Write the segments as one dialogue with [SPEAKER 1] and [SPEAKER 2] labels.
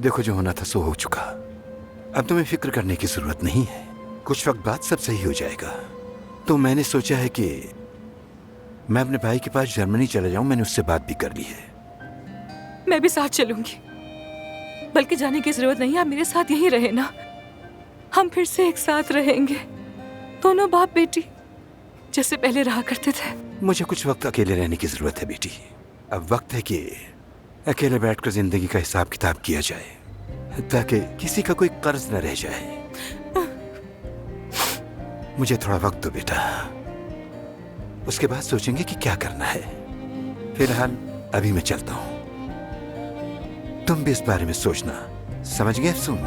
[SPEAKER 1] देखो, जो होना था सो हो चुका। अब तुम्हें फिक्र करने की जरूरत नहीं है। कुछ वक्त बाद सब सही हो जाएगा। तो मैंने सोचा है कि मैं अपने भाई के पास जर्मनी चला जाऊं। मैंने उससे बात भी कर ली है।
[SPEAKER 2] मैं भी साथ चलूंगी, बल्कि जाने की जरूरत नहीं, आप मेरे साथ यहीं रहे ना। हम फिर से एक साथ रहेंगे, दोनों बाप बेटी जैसे पहले रहा करते थे।
[SPEAKER 1] मुझे कुछ वक्त अकेले रहने की जरूरत है बेटी। अब वक्त है कि अकेले बैठकर जिंदगी का हिसाब किताब किया जाए, ताकि किसी का कोई कर्ज न रह जाए। मुझे थोड़ा वक्त दो बेटा, उसके बाद सोचेंगे कि क्या करना है। फिलहाल अभी मैं चलता हूं। तुम भी इस बारे में सोचना, समझ गए अफसून?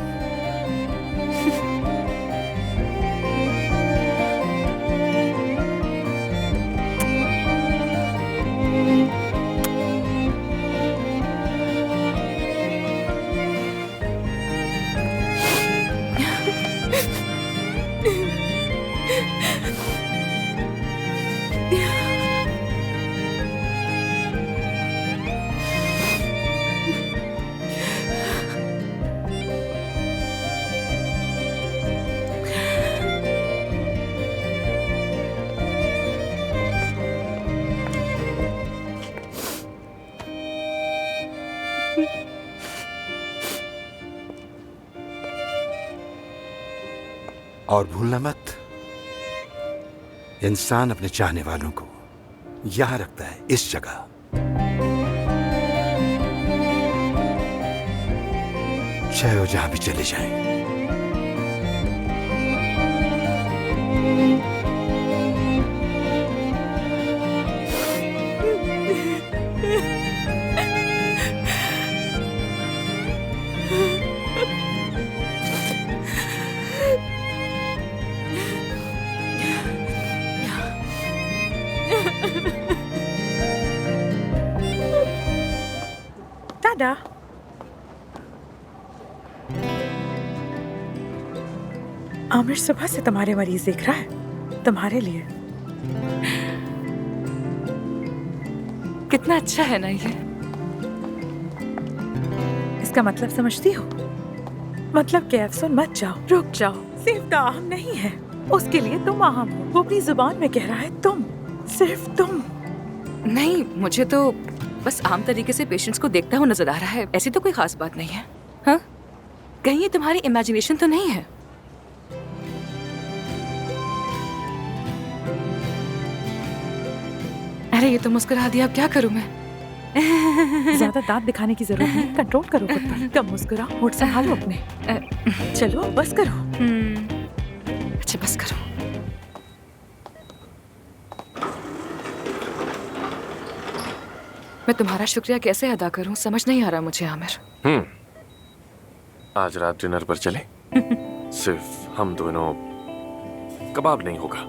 [SPEAKER 1] और भूलना मत, इंसान अपने चाहने वालों को यहां रखता है, इस जगह। चाहे वो जहां भी चले जाएं।
[SPEAKER 3] दादा, आमिर सुबह से तुम्हारे मरीज देख रहा है, तुम्हारे लिए।
[SPEAKER 2] कितना अच्छा है ना ये।
[SPEAKER 3] इसका मतलब समझती हो? मतलब कि अफसोस मत जाओ, रुक जाओ। सिर्फ ताहम नहीं है, उसके लिए तुम अहम हो। वो अपनी जुबान में कह रहा है तुम, सिर्फ तुम।
[SPEAKER 2] नहीं, मुझे तो बस आम तरीके से पेशेंट्स को देखता हुआ नजर आ रहा है, ऐसी तो कोई खास बात नहीं है। हाँ, कहीं ये तुम्हारी इमेजिनेशन तो नहीं है? अरे ये तो मुस्कुरा दिया, अब क्या करूं मैं?
[SPEAKER 3] ज्यादा दांत दिखाने की जरूरत नहीं, कंट्रोल करो खुद पर। कम मुस्कुराओ, होठ संभालो अपने। चलो बस करो।
[SPEAKER 2] अच्छा बस करो। मैं तुम्हारा शुक्रिया कैसे अदा करूं, समझ नहीं आ रहा मुझे आमिर।
[SPEAKER 4] आज रात डिनर पर चले? सिर्फ हम दोनों। कबाब नहीं होगा,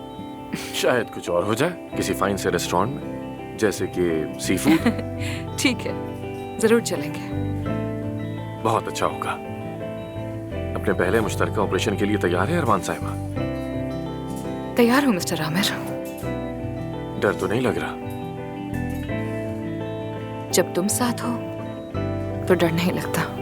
[SPEAKER 4] शायद कुछ और हो जाए, किसी फाइन से रेस्टोरेंट में, जैसे कि सी फूड।
[SPEAKER 2] ठीक है, जरूर चलेंगे।
[SPEAKER 4] बहुत अच्छा होगा। अपने पहले मुश्तरका ऑपरेशन के लिए तैयार है अरमान साहिबा?
[SPEAKER 2] तैयार हूँ मिस्टर आमिर।
[SPEAKER 4] डर तो नहीं लग रहा?
[SPEAKER 2] जब तुम साथ हो तो डर नहीं लगता।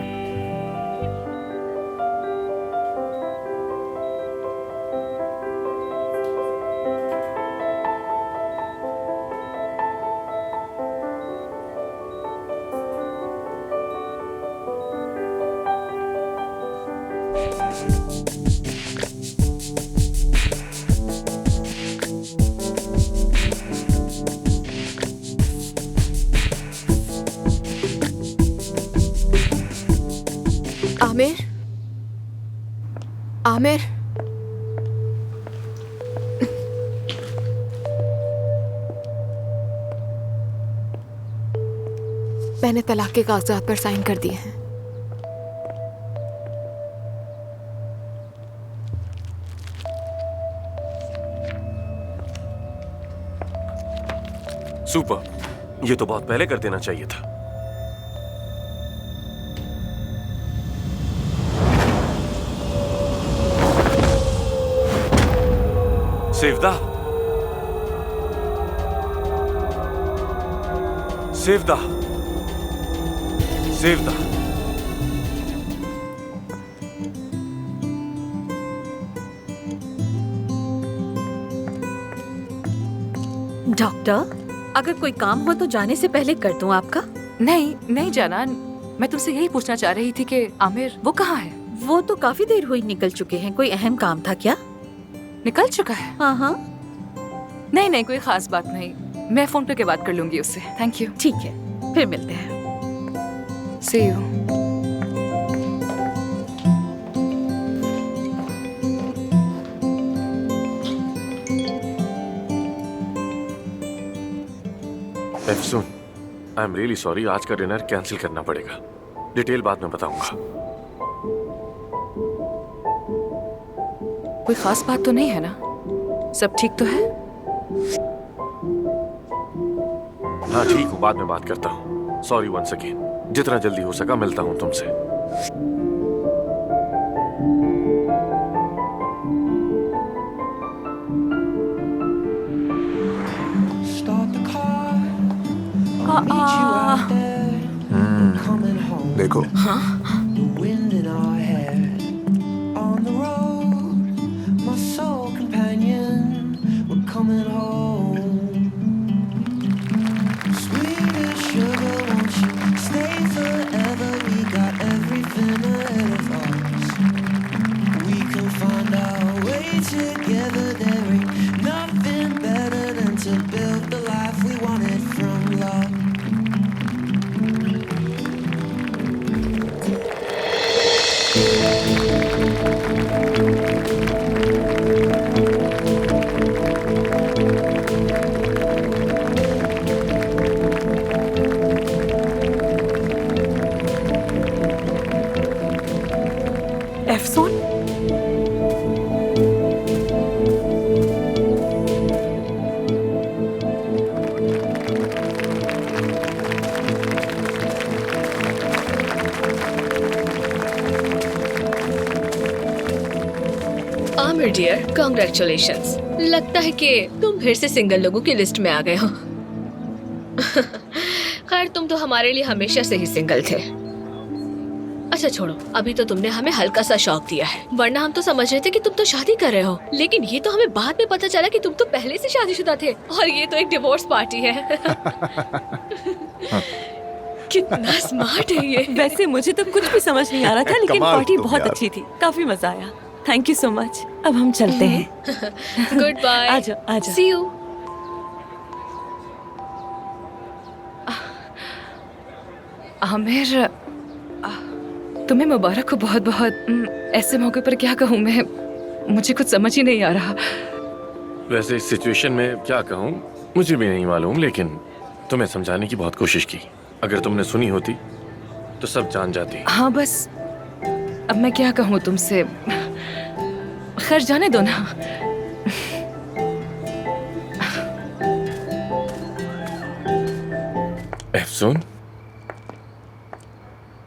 [SPEAKER 5] आमिर, आमिर, मैंने तलाक के कागजात पर साइन कर दिए हैं।
[SPEAKER 4] सुपर, ये तो बहुत पहले कर देना चाहिए था। सेवदा, सेवदा, सेवदा,
[SPEAKER 3] डॉक्टर, अगर कोई काम हो तो जाने से पहले कर दूं आपका?
[SPEAKER 2] नहीं नहीं जाना, मैं तुमसे यही पूछना चाह रही थी कि आमिर वो कहाँ है?
[SPEAKER 3] वो तो काफी देर हुई निकल चुके हैं। कोई अहम काम था क्या?
[SPEAKER 2] निकल चुका है?
[SPEAKER 3] हाँ हाँ,
[SPEAKER 2] नहीं नहीं, कोई खास बात नहीं, मैं फोन पे के बात कर लूंगी उससे। Thank you.
[SPEAKER 3] ठीक है, फिर मिलते हैं।
[SPEAKER 2] See you.
[SPEAKER 4] Afsoon, I am really sorry, आज का डिनर कैंसिल करना पड़ेगा। डिटेल बाद में बताऊंगा।
[SPEAKER 2] कोई खास बात तो नहीं है ना? सब ठीक तो है?
[SPEAKER 4] हाँ ठीक हूँ, बाद में बात करता हूँ। Sorry once again. जितना जल्दी हो सका मिलता हूँ तुमसे।
[SPEAKER 6] देखो,
[SPEAKER 7] Together, there ain't nothing better than to build the life we wanted from love.
[SPEAKER 3] Afsoon,
[SPEAKER 8] Aamir dear, congratulations. लगता है कि तुम फिर से सिंगल लोगों की लिस्ट में आ गए हो। खैर, तुम तो हमारे लिए हमेशा से ही सिंगल थे। अच्छा छोड़ो, अभी तो तुमने हमें हल्का सा शौक दिया है, वरना हम तो समझ रहे थे कि तुम तो शादी कर रहे हो। लेकिन ये तो हमें बाद में पता चला कि तुम तो पहले से शादीशुदा थे और ये तो एक डिवोर्स पार्टी है। कितना स्मार्ट है ये।
[SPEAKER 9] वैसे मुझे तो कुछ भी समझ नहीं आ रहा था, लेकिन
[SPEAKER 6] कमाल
[SPEAKER 9] पार्टी
[SPEAKER 6] तुम
[SPEAKER 9] बहुत
[SPEAKER 6] यार।
[SPEAKER 9] अच्छी थी, काफी मजा आया। Thank you so much. अब हम चलते हैं।
[SPEAKER 8] Good bye.
[SPEAKER 9] आ जाओ, आ जाओ।
[SPEAKER 8] सी यू।
[SPEAKER 2] आमिर, तुम्हें मुबारक हो बहुत बहुत। ऐसे मौके पर क्या कहूँ मैं, मुझे कुछ समझ ही नहीं आ रहा।
[SPEAKER 4] वैसे इस सिचुएशन में क्या कहूँ मुझे भी नहीं मालूम, लेकिन तुम्हें समझाने की बहुत कोशिश की। अगर तुमने सुनी होती तो सब जान जाती।
[SPEAKER 2] हाँ बस, अब मैं क्या कहूँ तुमसे। खैर जाने दो ना।
[SPEAKER 4] एफसून,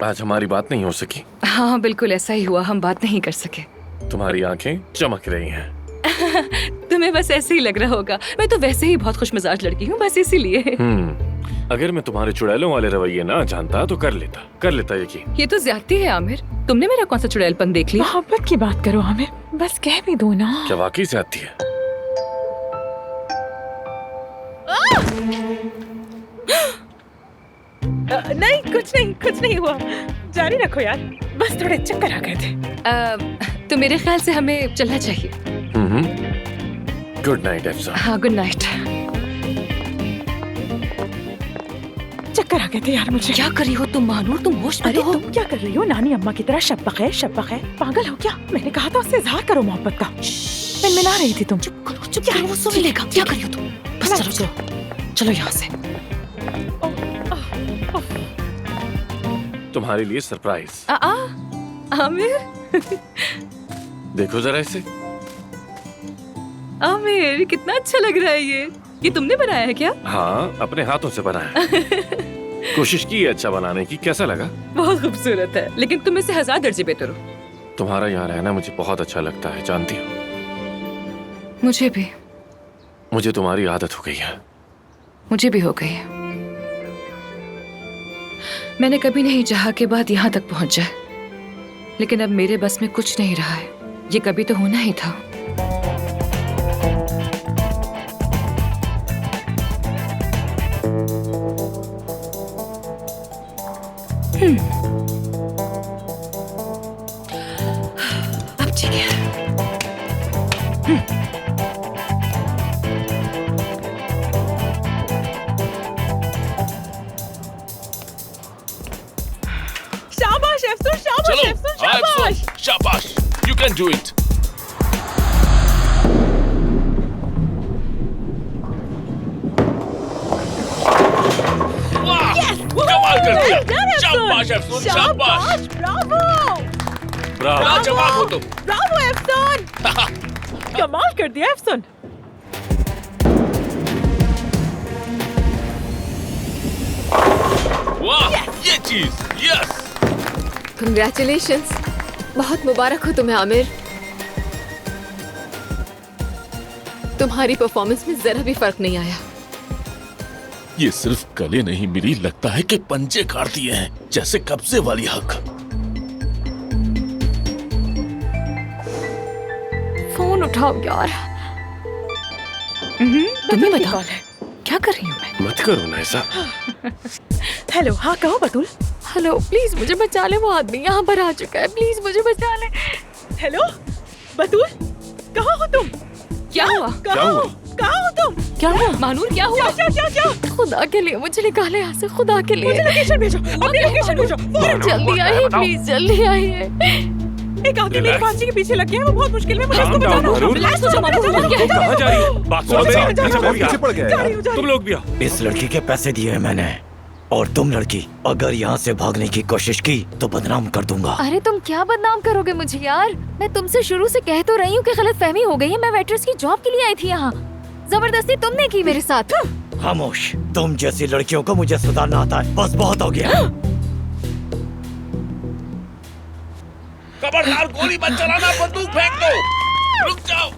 [SPEAKER 4] आज हमारी बात नहीं हो सकी।
[SPEAKER 2] हाँ बिल्कुल ऐसा ही हुआ, हम बात नहीं कर सके।
[SPEAKER 4] तुम्हारी आंखें चमक रही हैं।
[SPEAKER 2] तुम्हें बस ऐसे ही लग रहा होगा, मैं तो वैसे ही बहुत खुश मिजाज लड़की हूँ, बस इसीलिए।
[SPEAKER 4] अगर मैं तुम्हारे चुड़ैलों वाले रवैये ना जानता तो कर लेता यकीन।
[SPEAKER 2] ये तो ज्यादती है आमिर, तुमने मेरा कौन सा चुड़ैलपन देख लिया?
[SPEAKER 3] मोहब्बत की बात करो आमिर, बस कह भी दो ना।
[SPEAKER 4] क्या वाकई ज्यादती है?
[SPEAKER 3] नहीं, कुछ नहीं हुआ। जारी रखो यार, बस थोड़े चक्कर आ गए थे।
[SPEAKER 2] तो मेरे ख्याल से हमें चलना चाहिए।
[SPEAKER 4] Good night Afsoon.
[SPEAKER 2] हाँ गुड नाइट।
[SPEAKER 3] चक्कर आ गए थे यार मुझे।
[SPEAKER 2] क्या कर रही हो तुम महानूर, तुम होश में
[SPEAKER 3] अरे
[SPEAKER 2] तो हो?
[SPEAKER 3] तुम क्या कर रही हो? नानी अम्मा की तरह शब्बक है। पागल हो क्या? मैंने कहा था उससे इजहार करो मोहब्बत का। मिला रही थी तुम।
[SPEAKER 2] चुप करो, वो सुन लेगा। क्या कर रही हो तुम? बस चलो यहाँ से।
[SPEAKER 4] तुम्हारे लिए सरप्राइज।
[SPEAKER 2] आमिर,
[SPEAKER 4] देखो जरा इसे।
[SPEAKER 2] आमिर कितना अच्छा लग रहा है ये तुमने बनाया है क्या?
[SPEAKER 4] हाँ, अपने हाथों से बनाया। कोशिश की है अच्छा बनाने की। कैसा लगा?
[SPEAKER 2] बहुत खूबसूरत है, लेकिन तुम इससे 1000 दर्जे बेहतर हो।
[SPEAKER 4] तुम्हारा यहाँ रहना मुझे बहुत अच्छा लगता है, जानती हो।
[SPEAKER 2] मुझे भी।
[SPEAKER 4] मुझे तुम्हारी आदत हो गई है।
[SPEAKER 2] मुझे भी हो गई है। मैंने कभी नहीं चाहा कि बात यहाँ तक पहुँच जाए, लेकिन अब मेरे बस में कुछ नहीं रहा है। ये कभी तो होना ही था।
[SPEAKER 3] शाबाश अफसर, शाबाश अफसर, शाबाश।
[SPEAKER 6] शाबाश, you can do it. वाह, कमाल कर दिया। शाबाश अफसून, शाबाश।
[SPEAKER 3] ब्रावो,
[SPEAKER 6] ब्रावो, लाजवाब हो तुम।
[SPEAKER 3] ब्रावो अफसन, कमाल कर दिया अफसन।
[SPEAKER 6] वाह, ये चीज, यस।
[SPEAKER 5] कंग्रेचुलेशंस, बहुत मुबारक हो तुम्हें आमिर। तुम्हारी परफॉर्मेंस में जरा भी फर्क नहीं आया।
[SPEAKER 6] ये सिर्फ गले नहीं मिली, लगता है कि पंजे काट दिए हैं, जैसे कब्जे वाली हक।
[SPEAKER 2] फोन उठाओ यार। तुम्हें बताओ क्या कर रही हूँ मैं?
[SPEAKER 4] मत करो ना ऐसा।
[SPEAKER 3] हेलो, हाँ कहो बतूल।
[SPEAKER 2] हेलो, प्लीज मुझे बचा ले, वो आदमी यहाँ पर आ चुका है, प्लीज मुझे बचा ले।
[SPEAKER 3] हेलो बतूल, कहाँ हो तुम?
[SPEAKER 2] क्या हुआ?
[SPEAKER 3] कहाँ हो? कहाँ हो तुम?
[SPEAKER 2] क्या हुआ? मानूर क्या हुआ?
[SPEAKER 3] क्या?
[SPEAKER 2] खुदा के लिए मुझे निकाले यहाँ से, खुदा के लिए।
[SPEAKER 3] मुझे लोकेशन भेजो, अपनी लोकेशन भेजो। फौरन
[SPEAKER 2] जल्दी आइए, प्लीज जल्दी आइए।
[SPEAKER 3] एक आदमी मेरी फांसी के पीछे लग गया है, वो बहुत मुश्किल में, मुझे इसको बचाना होगा।
[SPEAKER 2] रिलैक्स हो जाओ, मानूर।
[SPEAKER 10] कहाँ जा रही हो? बात सुनो मेरी। पीछे पड़ गया
[SPEAKER 3] जा रही हूँ, जा रही
[SPEAKER 10] तुम लोग भी आओ।
[SPEAKER 11] इस लड़की के पैसे दिए हैं मैंने, और तुम लड़की अगर यहाँ से भागने की कोशिश की तो बदनाम कर दूंगा।
[SPEAKER 12] अरे तुम क्या बदनाम करोगे मुझे यार? मैं तुमसे शुरू से कह तो रही हूँ कि गलतफहमी हो गई है। मैं वेट्रेस की जॉब के लिए आई थी यहाँ, जबरदस्ती तुमने की मेरे साथ।
[SPEAKER 11] खामोश, तुम जैसी लड़कियों को मुझे सुधारना आता है, बस बहुत हो गया।
[SPEAKER 6] खबरदार, गोली मत चलाना, बंदूक फेंक दो। रुक जाओ।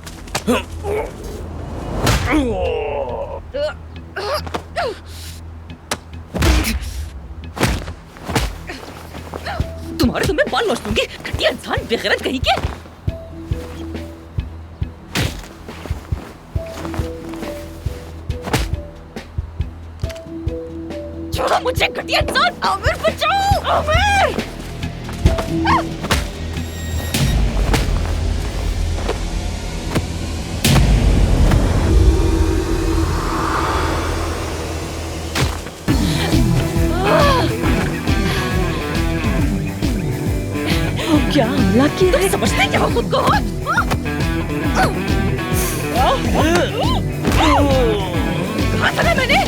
[SPEAKER 9] तुम्हारे तुम्हें बाल नोच दूंगी, घटिया इंसान, बेगैरत कहीं के। छोड़ो मुझे, घटिया इंसान। आमिर बचाओ, आमिर।
[SPEAKER 3] क्या हमला किया है?
[SPEAKER 9] समझते क्या हो खुद को? कहा था ना मैंने,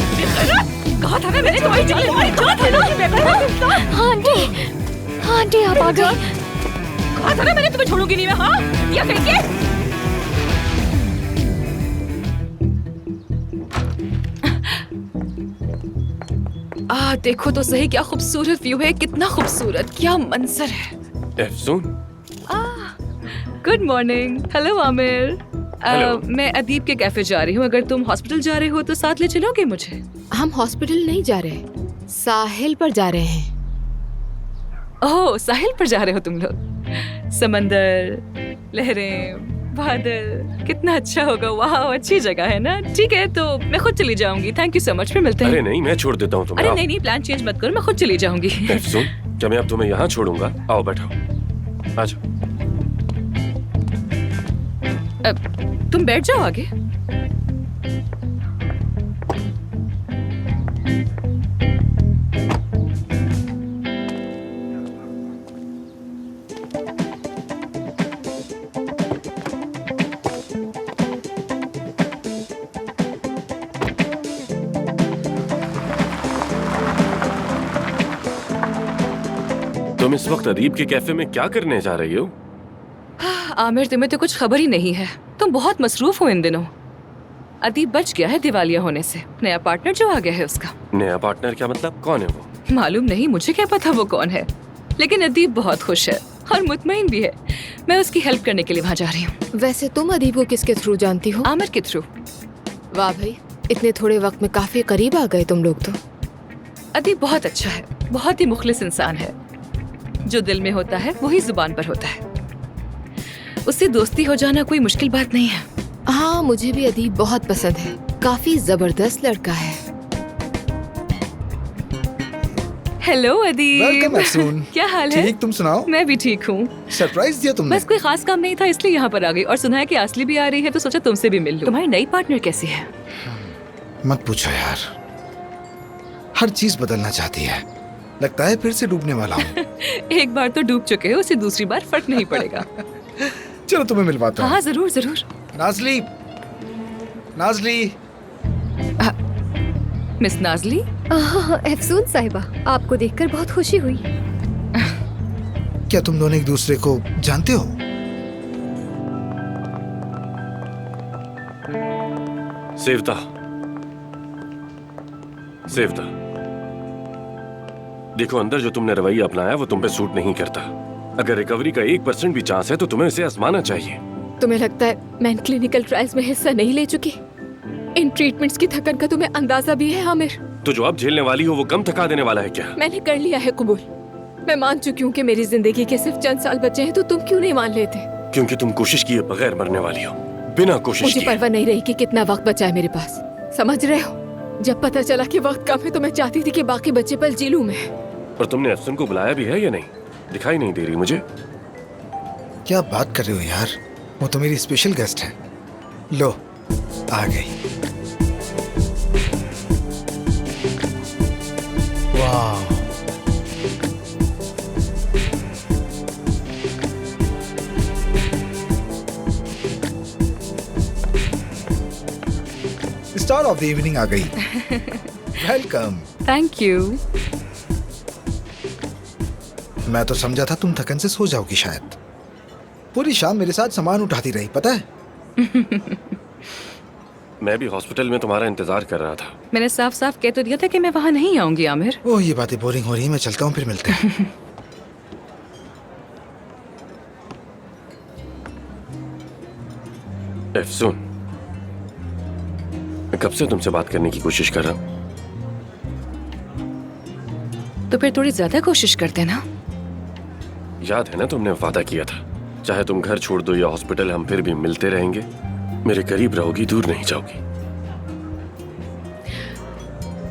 [SPEAKER 9] कहा था ना मैंने, तुम्हारी जान तुम्हारी जान है ना।
[SPEAKER 12] आंटी आप आ गई।
[SPEAKER 9] कहा था ना मैंने, तुम्हें छोड़ूंगी नहीं मैं। हाँ, क्या करेंगे? देखो तो सही, क्या खूबसूरत व्यू है, कितना खूबसूरत, क्या मंजर है।
[SPEAKER 4] अफसून,
[SPEAKER 2] गुड मॉर्निंग। हेलो आमिर। मैं अदीब के कैफे जा रही हूँ, अगर तुम हॉस्पिटल जा रहे हो तो साथ ले चलोगे मुझे?
[SPEAKER 5] हम हॉस्पिटल नहीं जा रहे, साहिल पर जा रहे हैं।
[SPEAKER 2] ओह, साहिल पर जा रहे हो तुम लोग? समंदर, लहरें, बादल, कितना अच्छा होगा। वाह, अच्छी जगह है ना। ठीक है, तो मैं खुद चली जाऊंगी। थैंक यू सो मच, फिर मिलते हैं।
[SPEAKER 4] अरे नहीं, मैं छोड़ देता हूँ तुम्हें।
[SPEAKER 2] अरे नहीं, प्लान चेंज मत करो, मैं खुद चली जाऊंगी।
[SPEAKER 4] अफसून, क्या मैं अब तुम्हें यहाँ छोड़ूंगा? आओ बैठो, आ जाओ।
[SPEAKER 2] तुम बैठ जाओ आगे।
[SPEAKER 4] तुम इस वक्त अदीब के कैफे में क्या करने जा रही हो?
[SPEAKER 2] आमिर, तुम्हें तो कुछ खबर ही नहीं है। तुम बहुत मसरूफ हो इन दिनों। अदीब बच गया है दिवालिया होने से। नया पार्टनर जो आ गया है उसका।
[SPEAKER 4] नया पार्टनर क्या मतलब? कौन है वो?
[SPEAKER 2] मालूम नहीं, मुझे क्या पता वो कौन है, लेकिन अदीब बहुत खुश है और मुतमईन भी है। मैं उसकी हेल्प करने के लिए वहाँ जा रही हूँ।
[SPEAKER 5] वैसे तुम अदीब को किसके थ्रू जानती हो?
[SPEAKER 2] आमिर के थ्रू।
[SPEAKER 5] वाह भाई, इतने थोड़े वक्त में काफी करीब आ गए तुम लोग तो।
[SPEAKER 2] अदीब बहुत अच्छा है, बहुत ही मुखलिस इंसान है। जो दिल में होता है वही जुबान पर होता है। उससे दोस्ती हो जाना कोई मुश्किल बात नहीं है।
[SPEAKER 5] हाँ, मुझे भी अदीब बहुत पसंद है, काफी जबरदस्त लड़का है।
[SPEAKER 2] हेलो अदीब।
[SPEAKER 13] वेलकम अफसून।
[SPEAKER 2] क्या हाल है?
[SPEAKER 13] ठीक, तुम सुनाओ।
[SPEAKER 2] मैं भी ठीक हूँ।
[SPEAKER 13] सरप्राइज दिया तुमने?
[SPEAKER 2] बस कोई खास काम नहीं था इसलिए यहाँ पर आ गई और सुना है कि आसली भी आ रही है तो सोचा तुमसे भी मिल लूं। तुम्हारी नई पार्टनर कैसी है?
[SPEAKER 13] मत पूछो यार, हर चीज बदलना चाहती है। लगता है फिर से डूबने वाला हूँ।
[SPEAKER 2] एक बार तो डूब चुके हो, उसे दूसरी बार फर्क नहीं पड़ेगा।
[SPEAKER 13] चलो तुम्हें मिलवाता हूँ।
[SPEAKER 2] हाँ जरूर जरूर।
[SPEAKER 13] नाजली, नाजली।
[SPEAKER 2] मिस नाजली।
[SPEAKER 5] अफसून साहिबा, आपको देखकर बहुत खुशी हुई।
[SPEAKER 13] क्या तुम दोनों एक दूसरे को जानते हो?
[SPEAKER 4] सेवता, सेवता, देखो अंदर जो तुमने रवैया अपनाया वो तुम पे सूट नहीं करता। अगर रिकवरी का 1% भी चांस है तो तुम्हें इसे आजमाना चाहिए।
[SPEAKER 5] तुम्हें लगता है मैं इन क्लिनिकल ट्रायल्स में हिस्सा नहीं ले चुकी? इन ट्रीटमेंट्स की थकन का तुम्हें अंदाजा भी है आमिर?
[SPEAKER 4] तो जो अब झेलने वाली हो वो कम थका देने वाला है क्या?
[SPEAKER 5] मैंने कर लिया है कबूल। मैं मान चुकी हूँ कि मेरी जिंदगी के सिर्फ चंद साल बचे हैं, तो तुम क्यों नहीं मान लेते?
[SPEAKER 4] क्योंकि तुम कोशिश किए बगैर मरने वाली हो, बिना कोशिश
[SPEAKER 5] मुझे
[SPEAKER 4] किए।
[SPEAKER 5] परवाह नहीं रही कि कितना वक्त बचा है मेरे पास, समझ रहे हो? जब पता चला कि वक्त कम है तो मैं चाहती थी कि बाकी बचे पल जी लूं मैं।
[SPEAKER 4] और तुमने अफसन को बुलाया भी है या नहीं? दिखाई नहीं दे रही मुझे।
[SPEAKER 13] क्या बात कर रहे हो यार, वो तो मेरी स्पेशल गेस्ट है। लो आ गई। वाह, स्टार ऑफ द इवनिंग आ गई। वेलकम।
[SPEAKER 2] Thank you.
[SPEAKER 13] मैं तो समझा था तुम थकन से सो जाओगी शायद। पूरी शाम मेरे साथ सामान उठाती रही, पता है?
[SPEAKER 4] मैं भी हॉस्पिटल में तुम्हारा इंतजार कर रहा था।
[SPEAKER 2] मैंने साफ साफ कह तो दिया था कि मैं वहाँ नहीं आऊंगी आमिर।
[SPEAKER 13] ओह, ये बातें बोरिंग हो रही है, मैं चलता हूँ, फिर मिलते हैं।
[SPEAKER 4] अफसून, मैं कब से तुमसे बात करने की कोशिश कर रहा हूँ।
[SPEAKER 2] तो फिर थोड़ी ज्यादा कोशिश करते ना।
[SPEAKER 4] याद है ना तुमने वादा किया था, चाहे तुम घर छोड़ दो या हॉस्पिटल, हम फिर भी मिलते रहेंगे। मेरे करीब रहोगी, दूर नहीं जाओगी।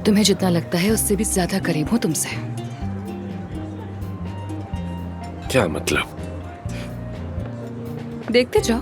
[SPEAKER 2] तुम्हें जितना लगता है उससे भी ज्यादा करीब हूँ तुमसे।
[SPEAKER 4] क्या मतलब?
[SPEAKER 2] देखते जाओ।